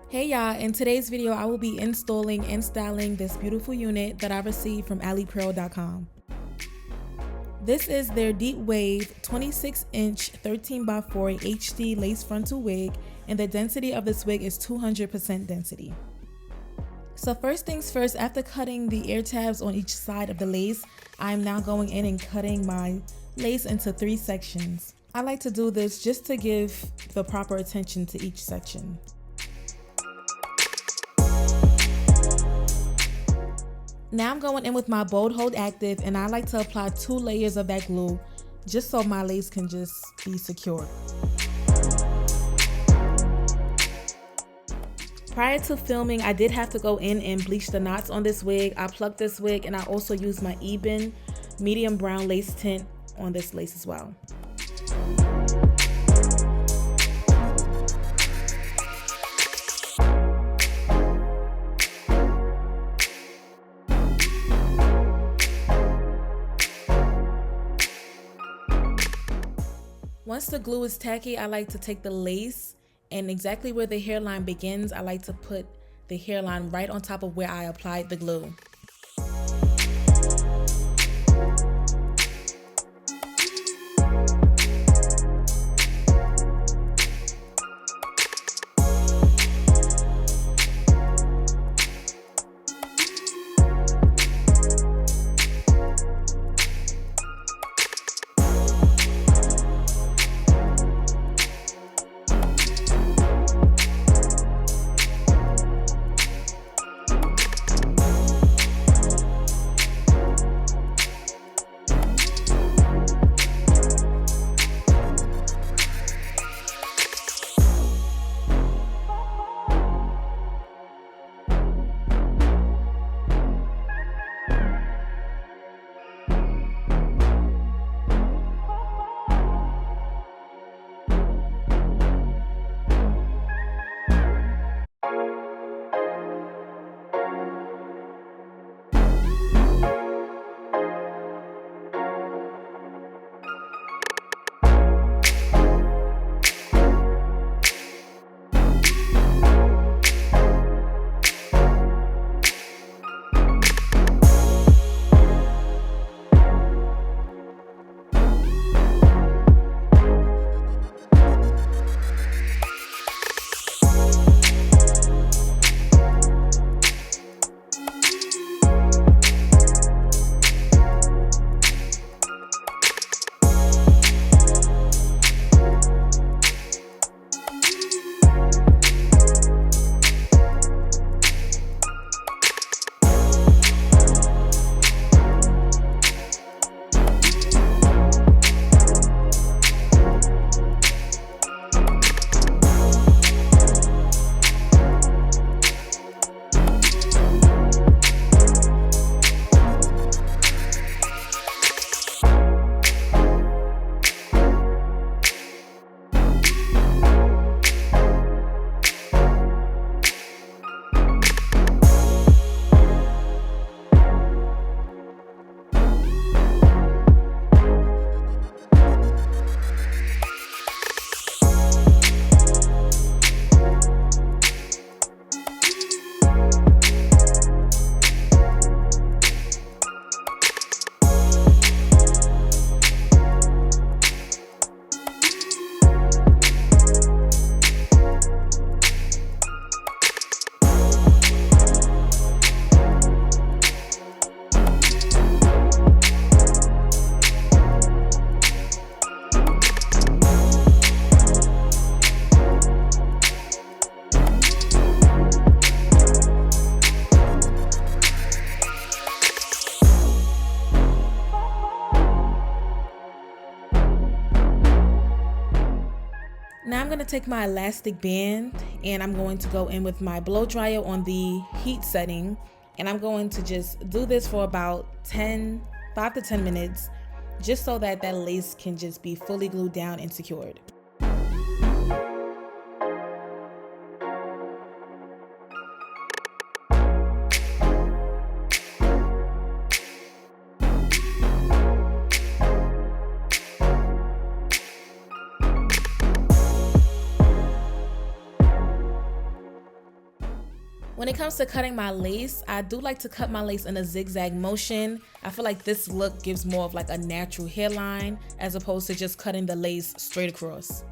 Hey y'all, in today's video I will be installing and styling this beautiful unit that I received from Alipearl.com. This is their Deep Wave 26-inch 13x4 HD lace frontal wig, and the density of this wig is 200% density. So first things first, after cutting the ear tabs on each side of the lace, I am now going in and cutting my lace into 3 sections. I like to do this just to give the proper attention to each section. Now I'm going in with my Bold Hold Active, and I like to apply 2 layers of that glue just so my lace can just be secure. Prior to filming, I did have to go in and bleach the knots on this wig. I plucked this wig and I also used my Ebin medium brown lace tint on this lace as well. Once the glue is tacky, I like to take the lace and exactly where the hairline begins, I like to put the hairline right on top of where I applied the glue. Now I'm going to take my elastic band and I'm going to go in with my blow dryer on the heat setting, and I'm going to just do this for about 5 to 10 minutes just so that that lace can just be fully glued down and secured. When it comes to cutting my lace, I do like to cut my lace in a zigzag motion. I feel like this look gives more of like a natural hairline as opposed to just cutting the lace straight across.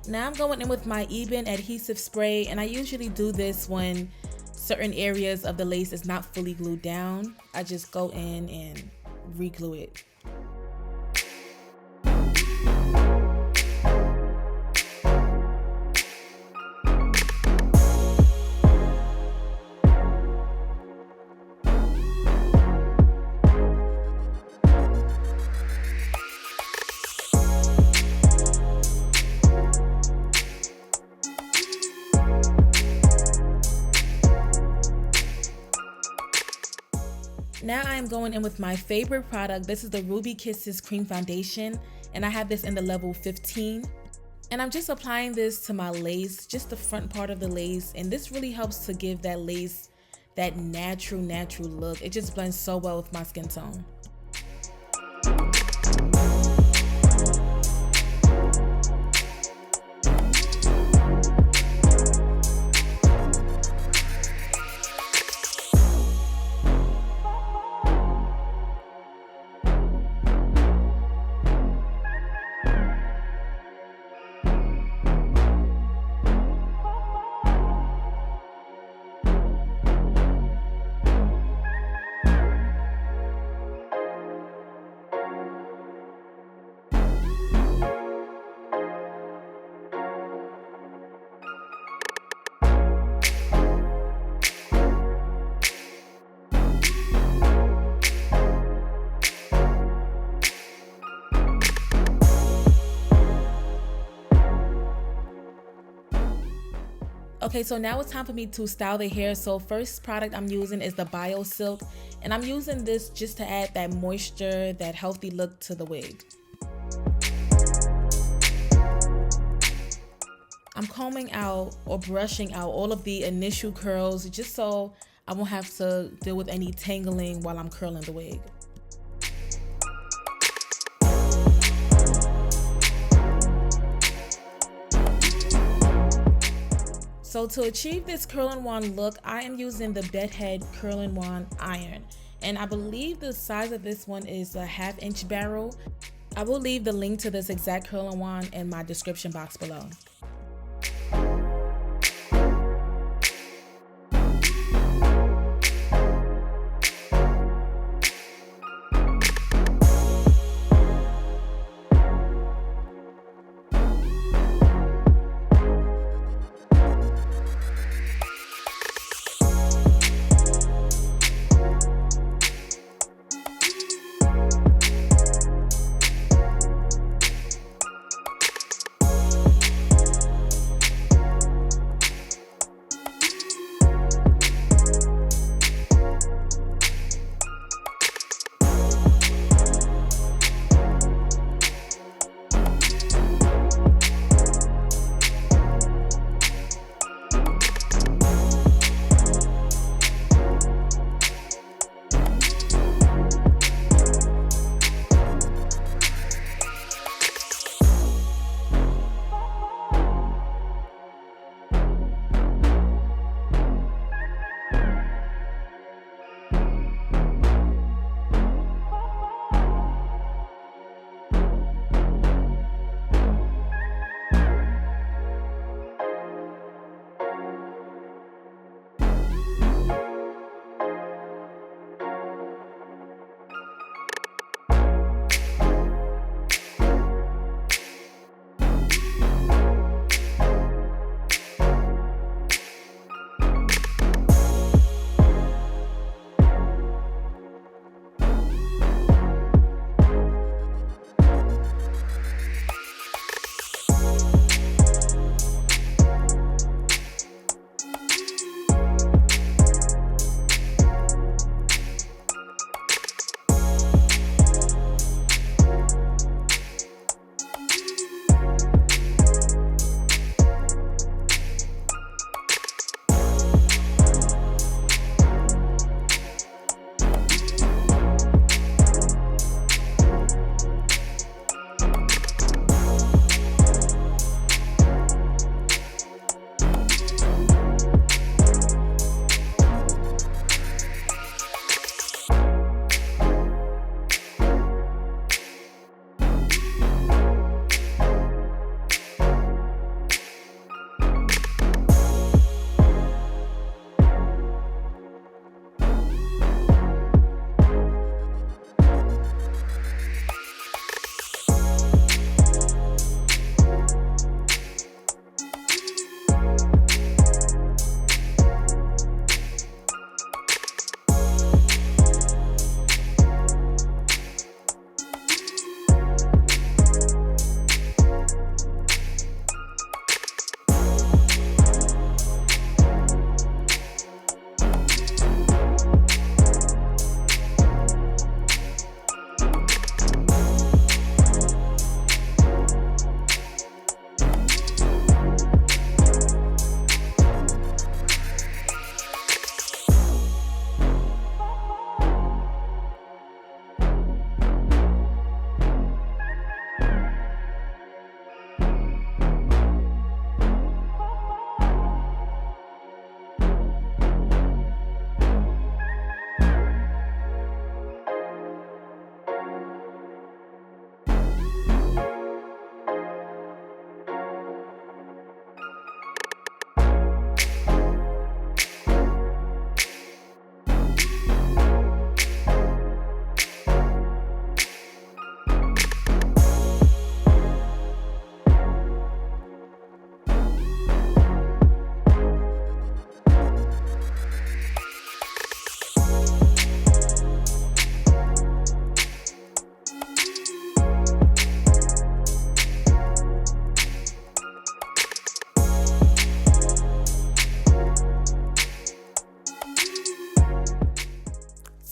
Now I'm going in with my Eben adhesive spray, and I usually do this when certain areas of the lace is not fully glued down. I just go in and re-glue it. Now I am going in with my favorite product. This is the Ruby Kisses Cream Foundation, and I have this in the level 15. And I'm just applying this to my lace, just the front part of the lace, and this really helps to give that lace that natural look. It just blends so well with my skin tone. Okay, so now it's time for me to style the hair. So first product I'm using is the Bio Silk, and I'm using this just to add that moisture, that healthy look to the wig. I'm combing out or brushing out all of the initial curls just so I won't have to deal with any tangling while I'm curling the wig. So to achieve this curl-in-one look, I am using the Bedhead Curl-in-one iron. And I believe the size of this one is a 1/2 inch barrel. I will leave the link to this exact curl-in-one in my description box below.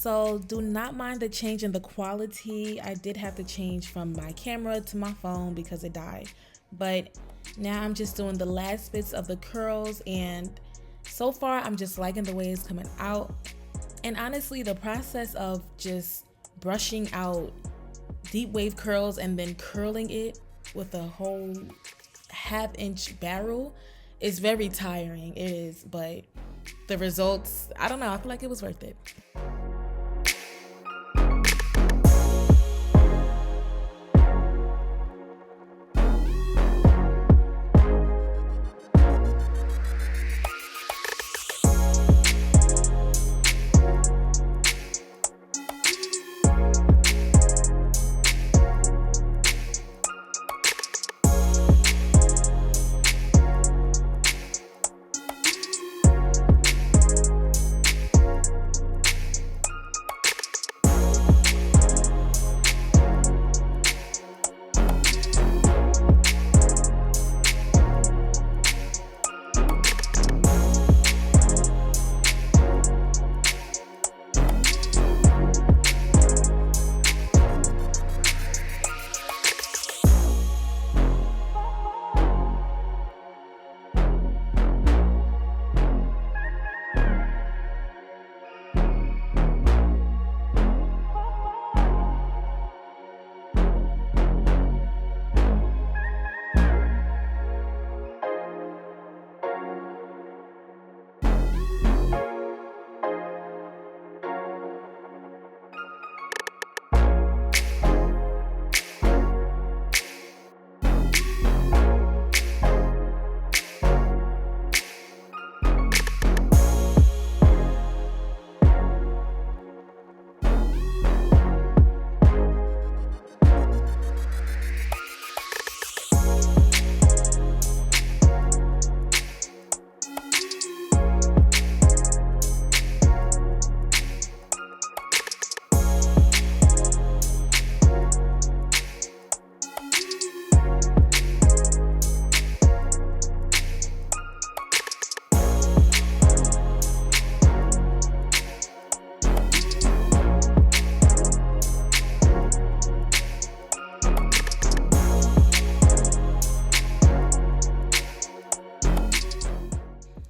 So do not mind the change in the quality. I did have to change from my camera to my phone because it died. But now I'm just doing the last bits of the curls, and so far I'm just liking the way it's coming out. And honestly, the process of just brushing out deep wave curls and then curling it with a whole half-inch barrel is very tiring. It is, but the results, I don't know, I feel like it was worth it.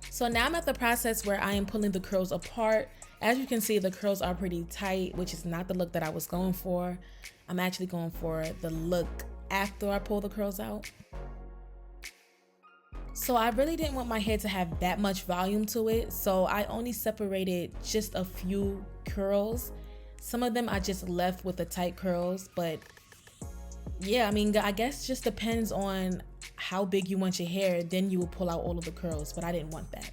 So now I'm at the process where I am pulling the curls apart. As you can see, the curls are pretty tight, which is not the look that I was going for. I'm actually going for the look after I pull the curls out. So I really didn't want my hair to have that much volume to it, so I only separated just a few curls. Some of them I just left with the tight curls, but yeah, I mean, I guess just depends on how big you want your hair, then you will pull out all of the curls, but I didn't want that.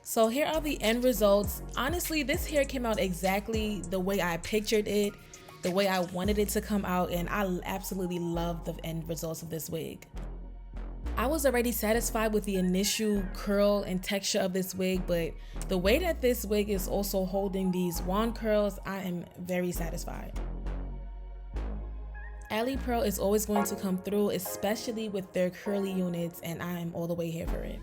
So here are the end results. Honestly, this hair came out exactly the way I pictured it, the way I wanted it to come out, and I absolutely love the end results of this wig. I was already satisfied with the initial curl and texture of this wig, but the way that this wig is also holding these wand curls, I am very satisfied. Alipearl is always going to come through, especially with their curly units, and I am all the way here for it.